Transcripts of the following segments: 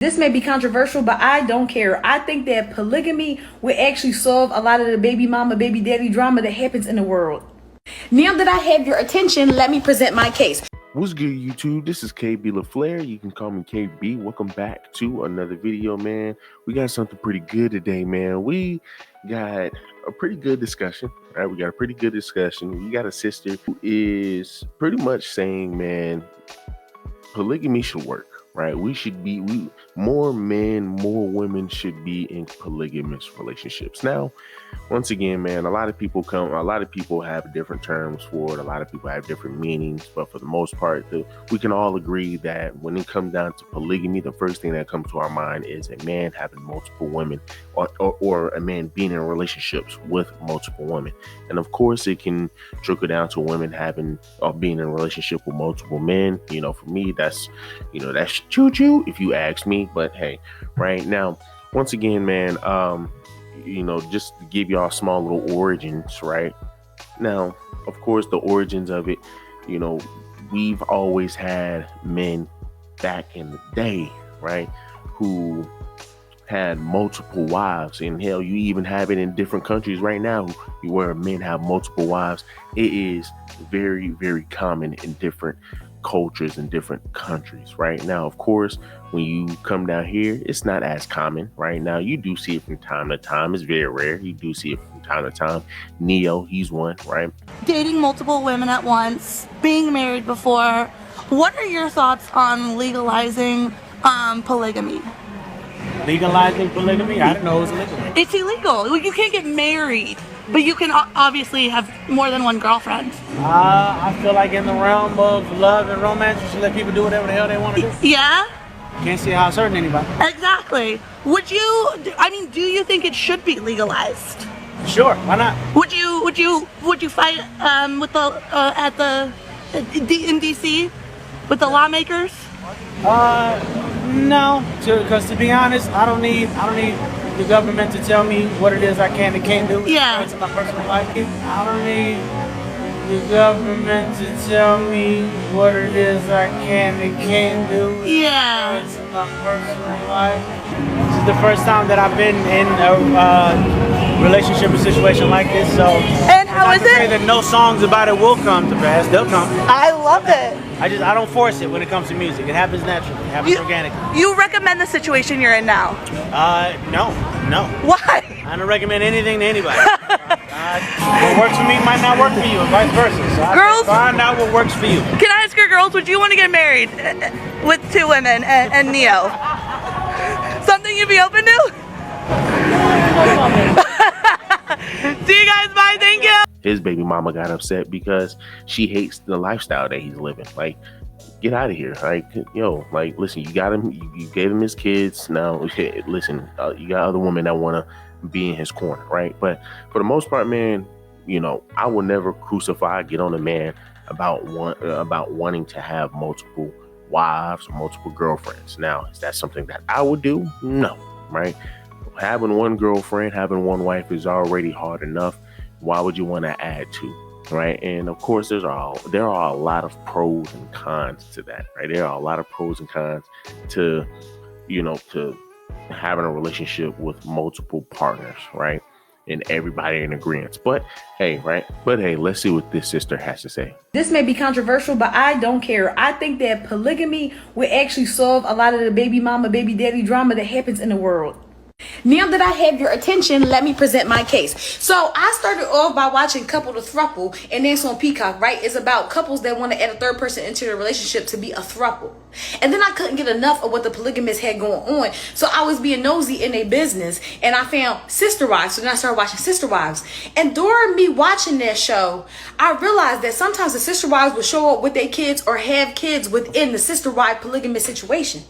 This may be controversial, but I don't care. I think that polygamy would actually solve a lot of the baby mama, baby daddy drama that happens in the world. Now that I have your attention, let me present my case. What's good, YouTube? This is KB LaFleur. You can call me KB. Welcome back to another video, man. We got something pretty good today, man. We got a pretty good discussion, right? We got a pretty good discussion. We got a sister who is pretty much saying, man, polygamy should work, right? More men, more women should be in polygamous relationships. Now, once again, man, a lot of people have different terms for it. A lot of people have different meanings, but for the most part, we can all agree that when it comes down to polygamy, the first thing that comes to our mind is a man having multiple women, or a man being in relationships with multiple women. And of course, it can trickle down to women being in a relationship with multiple men. You know, for me, that's choo-choo if you ask me. But hey, right now, once again, man, just to give y'all small little origins, right? Now, of course, the origins of it, we've always had men back in the day, right, who had multiple wives. And hell, you even have it in different countries right now where men have multiple wives. It is very, very common in different cultures and different countries. Right now, of course, when you come down here, it's not as common. Right now, you do see it from time to time. It's very rare. You do see it from time to time. Neo, he's one, right? Dating multiple women at once, being married before. What are your thoughts on legalizing polygamy? Legalizing polygamy? I didn't know it was illegal. It's illegal. You can't get married, but you can obviously have more than one girlfriend. I feel like in the realm of love and romance, you should let people do whatever the hell they want to do. Yeah? Can't see how it's hurting anybody. Exactly. Do you think it should be legalized? Sure, why not? Would you fight in DC with the lawmakers? No, because to be honest, I don't need the government to tell me what it is I can and can't do. Yeah. It's my personal life. I don't need the government to tell me what it is I can and can't do. Yeah. It's my personal life. This is the first time that I've been in a relationship or situation like this, so. And how is it? Say that no songs about it will come to pass. They'll come. I love it. I don't force it when it comes to music. It happens naturally. It happens organically. You recommend the situation you're in now? No. Why? I don't recommend anything to anybody. What works for me might not work for you, and vice versa. So girls, find out what works for you. Can I ask your girls, would you want to get married with two women and Neo? Something you'd be open to? See you guys, bye, thank you. His baby mama got upset because she hates the lifestyle that he's living. Like, get out of here. Like, listen, you got him, you gave him his kids. Now, listen, you got other women that want to be in his corner, right? But for the most part, man, I will never get on a man about wanting to have multiple wives or multiple girlfriends. Now, is that something that I would do? No, right? Having one girlfriend, having one wife is already hard enough. Why would you want to add two, right? And of course, there are a lot of pros and cons to that, right? There are a lot of pros and cons to having a relationship with multiple partners, right? And everybody in agreement. But hey, let's see what this sister has to say. This may be controversial, but I don't care. I think that polygamy would actually solve a lot of the baby mama, baby daddy drama that happens in the world. Now that I have your attention, let me present my case. So I started off by watching Couple to Thruple, and that's on Peacock, right? It's about couples that want to add a third person into their relationship to be a thruple. And then I couldn't get enough of what the polygamists had going on, so I was being nosy in their business, and I found Sister Wives. So then I started watching Sister Wives. And during me watching that show, I realized that sometimes the Sister Wives would show up with their kids or have kids within the Sister Wife polygamous situation.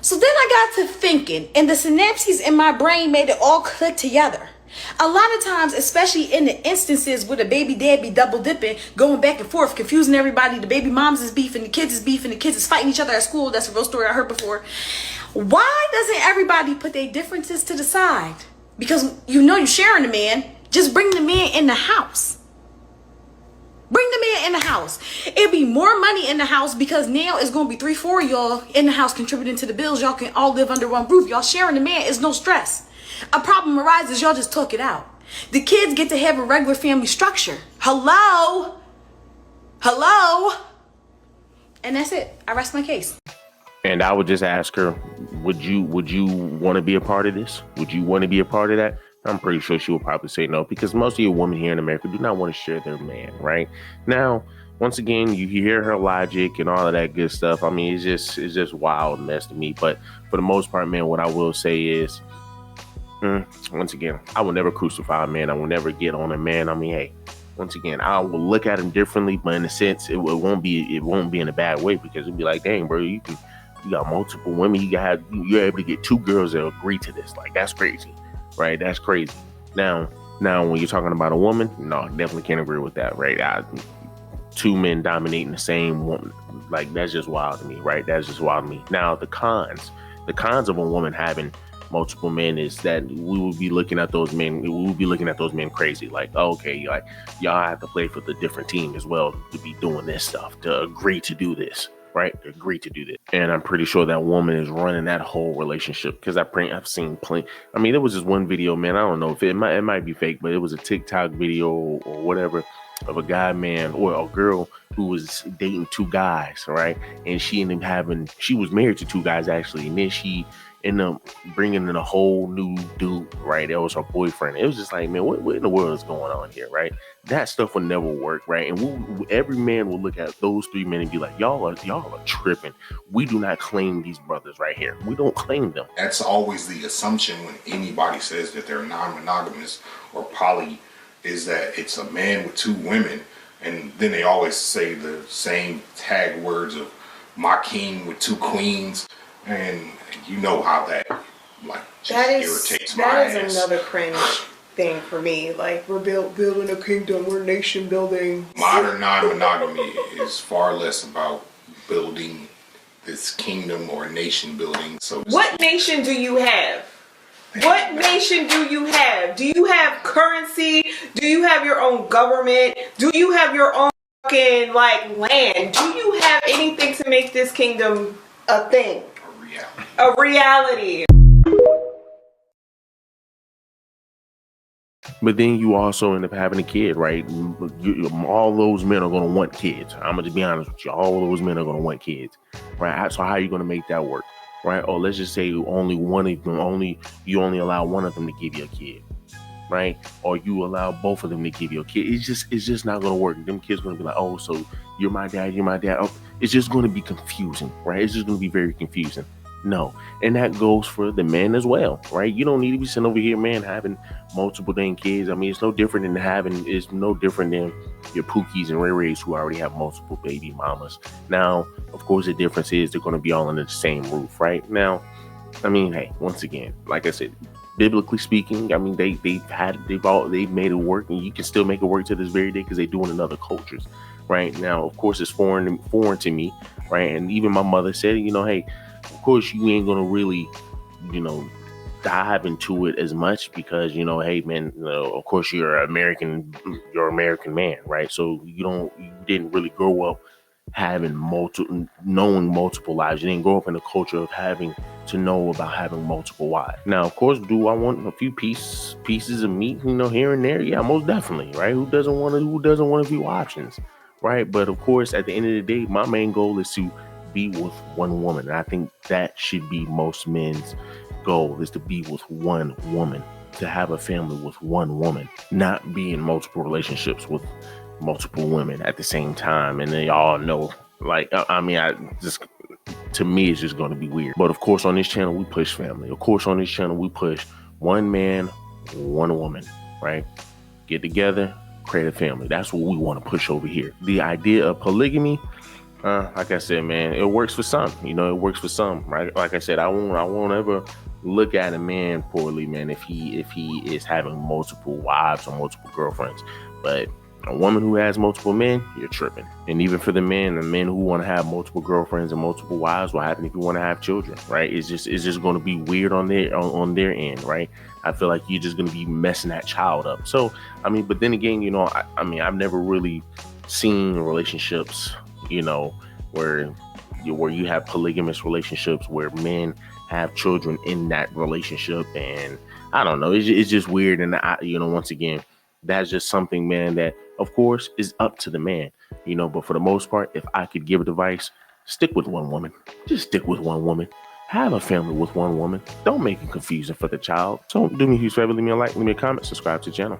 So then I got to thinking, and the synapses in my brain made it all click together. A lot of times, especially in the instances where the baby dad be double dipping, going back and forth, confusing everybody, the baby moms is beefing, the kids is beefing, the kids is fighting each other at school. That's a real story I heard before. Why doesn't everybody put their differences to the side? Because you're sharing the man. Just bring the man in the house. Bring the man in the house. It'll be more money in the house because now it's going to be 3-4 y'all in the house contributing to the bills. Y'all can all live under one roof. Y'all sharing the man is no stress. A problem arises, y'all just talk it out. The kids get to have a regular family structure. Hello? And that's it. I rest my case. And I would just ask her, would you want to be a part of this? Would you want to be a part of that? I'm pretty sure she will probably say no, because most of your women here in America do not want to share their man, right? Now, once again, you hear her logic and all of that good stuff. I mean, it's just wild mess to me. But for the most part, man, what I will say is, once again, I will never crucify a man. I will never get on a man. I mean, hey, once again, I will look at him differently, but in a sense, it won't be in a bad way, because it'll be like, dang, bro, you got multiple women. You're able to get 2 girls that agree to this. Like, that's crazy, right? That's crazy. Now, when you're talking about a woman, no, definitely can't agree with that, right? 2 men dominating the same woman, like, that's just wild to me, right? That's just wild to me. Now, the cons of a woman having multiple men is that we will be looking at those men crazy, like, oh, okay, like, y'all have to play for the different team as well to be doing this stuff, to agree to do this, right? To agree to do this. And I'm pretty sure that woman is running that whole relationship, because I've seen plenty. I mean, there was this one video, man, I don't know if it might be fake, but it was a TikTok video or whatever of a guy, man, or a girl who was dating 2 guys, right? And she was married to 2 guys actually, and then she ended up bringing in a whole new dude, right? That was her boyfriend. It was just like, man, what in the world is going on here, right? That stuff would never work, right? And every man will look at those 3 men and be like, y'all are tripping. We do not claim these brothers right here. We don't claim them. That's always the assumption when anybody says that they're non-monogamous or poly, is that it's a man with 2 women, and then they always say the same tag words of my king with 2 queens, and you know how that irritates my ass. That is another cringe thing for me. Like, we're building a kingdom, we're nation building. Modern non-monogamy is far less about building this kingdom or nation building. So what nation do you have? What nation do you have? Do you have currency? Do you have your own government? Do you have your own fucking, like, land? Do you have anything to make this kingdom a thing? A reality. But then you also end up having a kid, right? All those men are going to want kids. I'm going to be honest with you. All those men are going to want kids, right? So how are you going to make that work, right? Or let's just say you only allow one of them to give you a kid, right? Or you allow both of them to give you a kid. It's just not going to work. Them kids are going to be like, oh, so you're my dad. Oh, it's just going to be confusing, right? It's just going to be very confusing. No. And that goes for the men as well, right? You don't need to be sitting over here, man, having multiple dang kids. I mean, it's no different than your Pookies and Ray Rays who already have multiple baby mamas. Now, of course, the difference is they're going to be all under the same roof, right? Now, I mean, hey, once again, like I said, biblically speaking, I mean, they've made it work, and you can still make it work to this very day because they do it in other cultures, right? Now, of course, it's foreign to me, right? And even my mother said, hey, of course, you ain't gonna really, dive into it as much because, hey, man, of course, you're an American man, right? So you didn't really grow up knowing multiple lives. You didn't grow up in the culture of having to know about having multiple wives. Now, of course, do I want a few pieces of meat, here and there? Yeah, most definitely, right? Who doesn't want a few options, right? But of course, at the end of the day, my main goal is to be with one woman. And I think that should be most men's goal, is to be with one woman, to have a family with one woman, not be in multiple relationships with multiple women at the same time. And they all know, to me, it's just going to be weird. But of course, on this channel, we push family. Of course, on this channel, we push one man, one woman, right? Get together, create a family. That's what we want to push over here. The idea of polygamy, like I said, man, it works for some. It works for some, right? Like I said, I won't ever look at a man poorly, man, if he is having multiple wives or multiple girlfriends. But a woman who has multiple men, you're tripping. And even for the men who want to have multiple girlfriends and multiple wives, what happens if you want to have children, right? It's just going to be weird on their end, right? I feel like you're just going to be messing that child up. So, I mean, but then again, I've never really seen relationships, you know, where you have polygamous relationships where men have children in that relationship, and I don't know, it's just weird. And once again, that's just something, man, that of course is up to the man, but for the most part, if I could give advice, stick with one woman. Just stick with one woman. Have a family with one woman. Don't make it confusing for the child. So do me a huge favor, leave me a like, leave me a comment, subscribe to the channel.